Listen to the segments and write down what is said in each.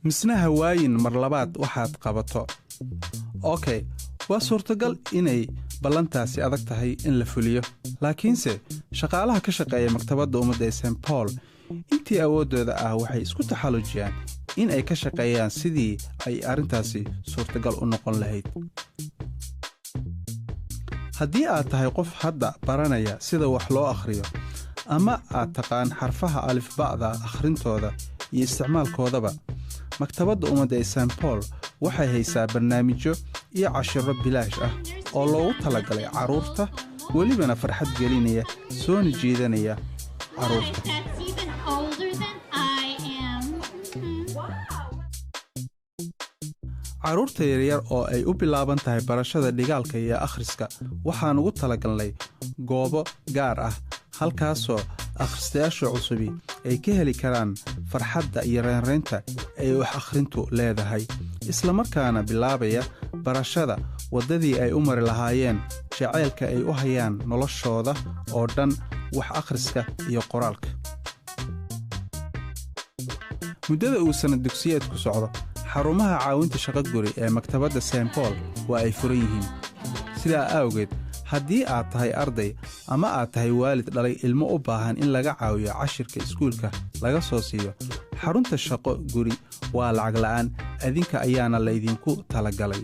misna hawaayin mar labaad waxaad qabato. Okay, waa suurtagal inay ballantaasi adag tahay in la fuliyo, laakiinse shaqaalaha ka shaqeeya maktabadda ummadda ee St. Paul intii awoodooda ah waxay isku taxallujiyaan in ay ka shaqeeyaan sidii ay arrintaasi suurtagal u noqon lahayd. haddii aad tahay qof hadda baranaya sida wax loo akhriyo ama aad taqaan xarfaha alifba'da akhrintooda iyo isticmaalkoodaba, maktabadda ummadda ee St. Paul waxay haysaa barnaamijyo iyo cashiro bilaash ah oo loogu talagalay carruurta, welibana farxad gelinaya soona jiidanaya carruurta. carruurta yaryar oo ay u bilaaban tahay barashada dhigaalka iyo akhriska waxaan ugu talagalnay goobo gaar ah halkaasoo akhristayaasha cusubi ay ka heli karaan farxadda iyo reynreynta ay wax akhrintu leedahay, islamarkaana bilaabaya barashada waddadii ay u mari lahaayeen jacaylka ay u hayaan noloshooda oo dhan wax akhriska iyo qoraalka. muddada uu sanad dugsiyeedku socdo, xarumaha caawinta shaqo guri ee maktabadda St. Paul waa ay furan yihiin. sidaa awgeed, haddii aad tahay arday ama aad tahay waalid dhalay ilmo u baahan in laga caawiyo cashirka iskuulka laga soo siiyo, xarunta shaqo guri waa lacag la'aan, adinka ayaana laydinku talagalay.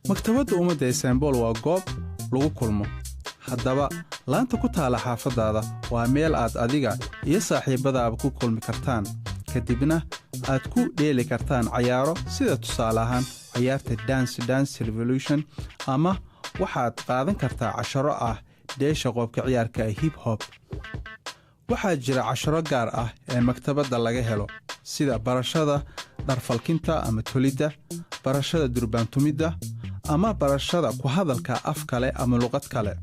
maktabadda ummadda ee St. Paul waa goob lagu kulmo. haddaba laanta ku taala xaafadaada waa meel aad adiga iyo saaxiibadaaba ku kulmi kartaan, kadibna aad ku dheeli kartaan cayaaro sida tusaale ahaan cayaarta dance revolution, ama waxaad qaadan kartaa casharo ah dheesha qoobka ciyaarka hip hop. waxaa jira casharo gaar ah ee maktabadda laga helo sida barashada dharfalkinta ama tolidda, barashada durbaantumidda, ama barashada ku hadalka af kale ama luqad kale.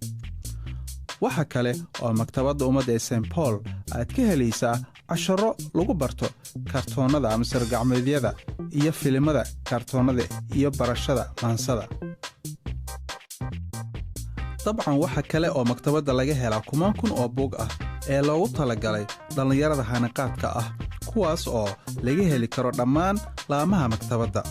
waxa kale oo maktabadda ummadda ee St. Paul aad ka helaysaa casharo lagu barto kartoonnada ama sargacmeedyada iyo filimada kartoonnada iyo barashada maansada. dabcan waxa kale oo maktabadda laga helaa 10,000 oo buug ah ee loogu talagalay dhallinyarada hanaqaadka ah, kuwaas oo laga heli karo dhammaan laamaha maktabadda.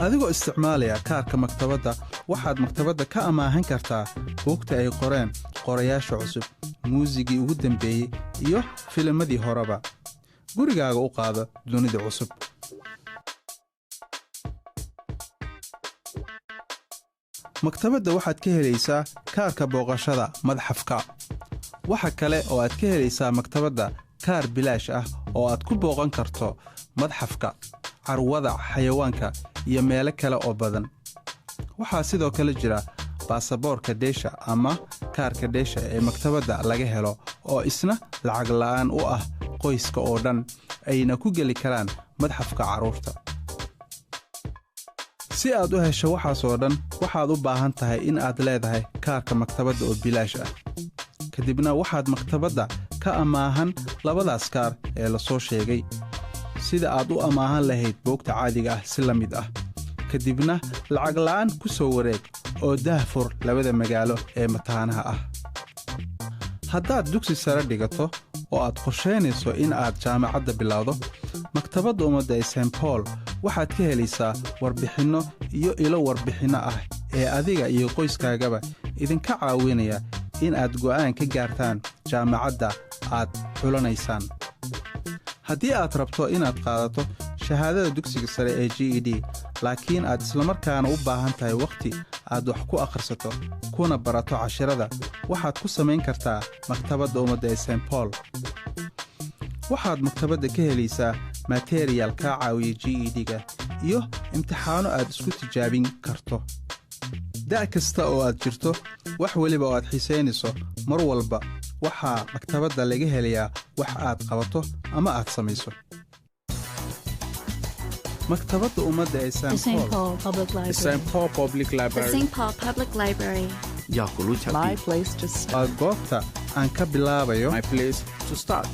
adigoo isticmaalaya kaarka maktabadda waxaad maktabadda ka amaahan kartaa buugta ay qoreen qorayaasha cusub, muusigii ugu dambeeyey iyo filimadii horeba. gurigaaga u qaado dunida cusub. maktabadda waxaad ka helaysaa kaarka booqashada madxafka. waxa kale oo aad ka helaysaa maktabadda kaar bilaash ah oo aad ku booqan karto madxafka, carwada xayawaanka iyo meelo kale oo badan. waxaa sidoo kale jira baasaboorka dheesha ama kaarka dheesha ee maktabadda laga helo oo isna lacag la'aan u ah qoyska oo dhan, ayna ku geli karaan madxafka carruurta. si aad u hesho waxaas oo dhan, waxaad u baahan tahay in aad leedahay kaarka maktabadda oo bilaash ah. kadibna waxaad maktabadda ka amaahan labadaas kaar ee la soo sheegay, sida aad u amaahan lahayd buugta caadiga ah si la mid ah. kadibna lacag la'aan ku soo wareeg oo daahfur labada magaalo ee mataanaha ah. haddaad dugsi sare dhigato oo aad qorshaynayso in aad jaamacadda bilowdo, maktabadda ummadda ee St. Paul waxaad ka helaysaa warbixinno iyo ilo warbixinno ah ee adiga iyo qoyskaagaba idinka caawinaya in aad go'aan ka gaartaan jaamacadda aad xulanaysaan. haddii aad rabto inaad qaadato shahaadada dugsiga sare ee GED, laakiin aad islamarkaana u baahan tahay wakhti aad wax ku akhrisato kuna barato cashirada, waxaad ku samayn kartaa maktabadda ummadda ee St. Paul. waxaad maktabadda ka helaysaa material kaa caawiya GED-ga iyo imtixaano aad isku tijaabin karto. da' kasta oo aad jirto, wax weliba oo aad xiisaynayso, mar walba waxaa maktabadda laga helayaa wax aad qabato ama aad samayso. maktabadda ummadda ee St. Paul Public Library Ya kulucha My place to start. waa goobta aan ka bilaabayo my place to start.